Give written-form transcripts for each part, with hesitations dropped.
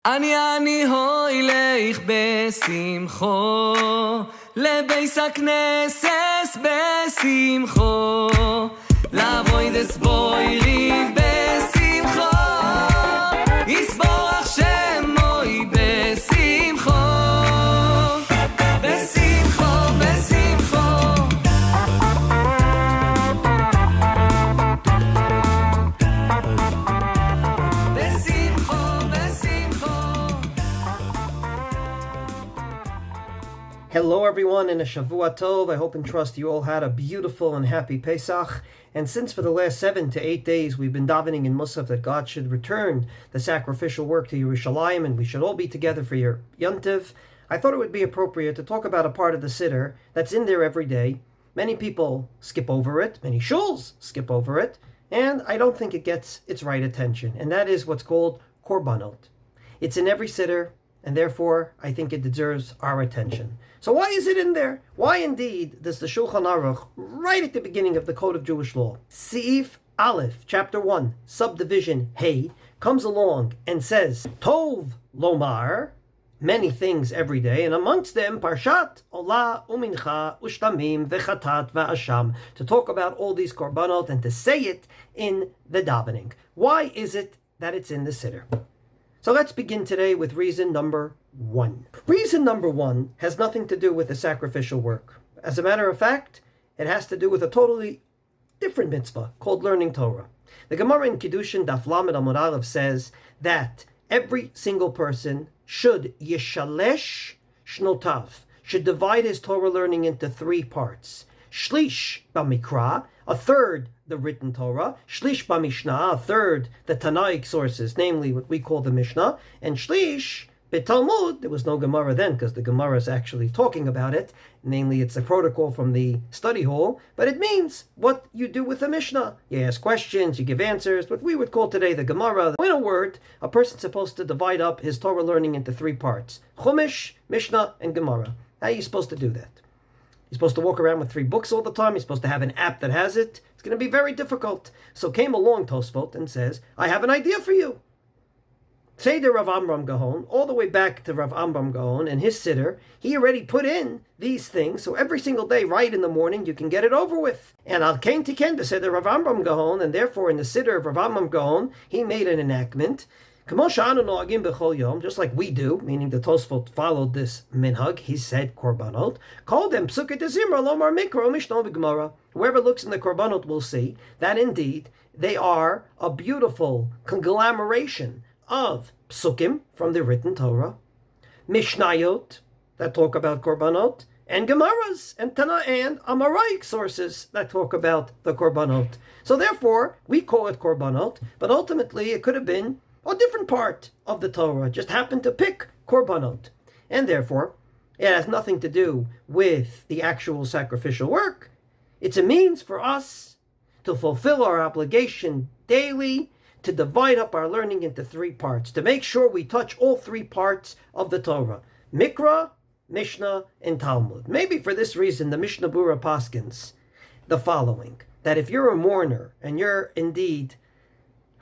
אני הוילך בשמחו, לבייס הכנסס בשמחו, לבוידס בוירי בשמחו, יסבורך שמוי בשמחו, בשמחו, בשמחו. Hello everyone, and a Shavua Tov. I hope and trust you all had a beautiful and happy Pesach. And since for the last 7 to 8 days we've been davening in Musaf that God should return the sacrificial work to Yerushalayim and we should all be together for your Yontiv, I thought it would be appropriate to talk about a part of the Siddur that's in there every day. Many people skip over it, many shuls skip over it, and I don't think it gets its right attention. And that is what's called KORBANOT. It's in every Siddur, and therefore I think it deserves our attention. So why is it in there? Why indeed does the Shulchan Aruch, right at the beginning of the Code of Jewish Law, Seif Aleph, Chapter 1, Subdivision Hey, comes along and says, Tov Lomar, many things every day, and amongst them, Parshat, Olah, Umincha, Ushtamim, Vechatat, Va'asham, to talk about all these korbanot and to say it in the davening. Why is it that it's in the Siddur? So let's begin today with reason number 1. Reason number 1 has nothing to do with the sacrificial work. As a matter of fact, it has to do with a totally different mitzvah called learning Torah. The Gemara in Kiddushin Daf Lamed Amud Aleph says that every single person should yeshalesh shnotav, should divide his Torah learning into 3 parts. Shlish b'mikra, a third the written Torah, Shlish b'mishnah, a third the Tanaic sources, namely what we call the Mishnah, and Shlish b'Talmud, there was no Gemara then because the Gemara is actually talking about it, namely it's a protocol from the study hall, but it means what you do with the Mishnah. You ask questions, you give answers, what we would call today the Gemara. In a word, a person's supposed to divide up his Torah learning into 3 parts, Chumash, Mishnah, and Gemara. How are you supposed to do that? You're supposed to walk around with 3 books all the time. You're supposed to have an app that has it. It's going to be very difficult. So came along Tosfot and says, I have an idea for you. Say to Rav Amram Gaon, all the way back to Rav Amram Gaon and his Siddur, he already put in these things. So every single day, right in the morning, you can get it over with. And Al Kain Tiken to say to Rav Amram Gaon, and therefore in the Siddur of Rav Amram Gaon, he made an enactment. Just like we do, meaning the Tosfot followed this minhag, he said korbanot, called them psukkah zimra lomar mikro mishnah v'gemara. Whoever looks in the korbanot will see that indeed they are a beautiful conglomeration of psukim from the written Torah, mishnayot that talk about korbanot, and gemaras and Tana and Amaraic sources that talk about the korbanot. So therefore, we call it korbanot, but ultimately it could have been a different part of the Torah, just happened to pick korbanot. And therefore, it has nothing to do with the actual sacrificial work. It's a means for us to fulfill our obligation daily, to divide up our learning into 3 parts, to make sure we touch all 3 parts of the Torah. Mikra, Mishnah, and Talmud. Maybe for this reason, the Mishnah Bura paskins the following, that if you're a mourner and you're indeed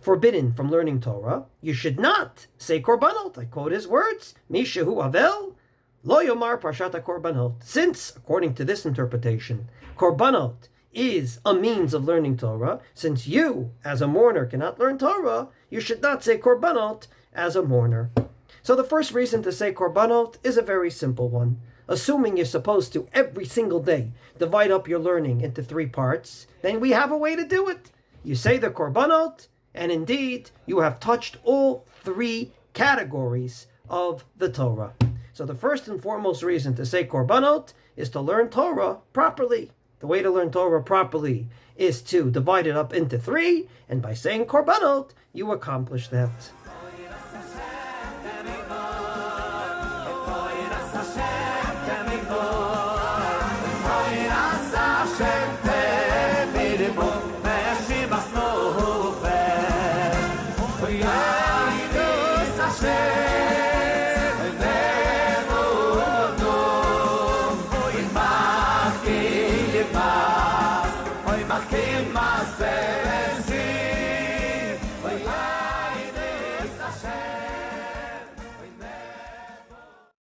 forbidden from learning Torah, you should not say korbanot. I quote his words, Mishahu Avel, Lo Yomar Parshat Korbanot. Since, according to this interpretation, korbanot is a means of learning Torah, since you, as a mourner, cannot learn Torah, you should not say korbanot as a mourner. So the first reason to say korbanot is a very simple one. Assuming you're supposed to, every single day, divide up your learning into 3 parts, then we have a way to do it. You say the korbanot, and indeed, you have touched all 3 categories of the Torah. So the first and foremost reason to say korbanot is to learn Torah properly. The way to learn Torah properly is to divide it up into 3, and by saying korbanot, you accomplish that.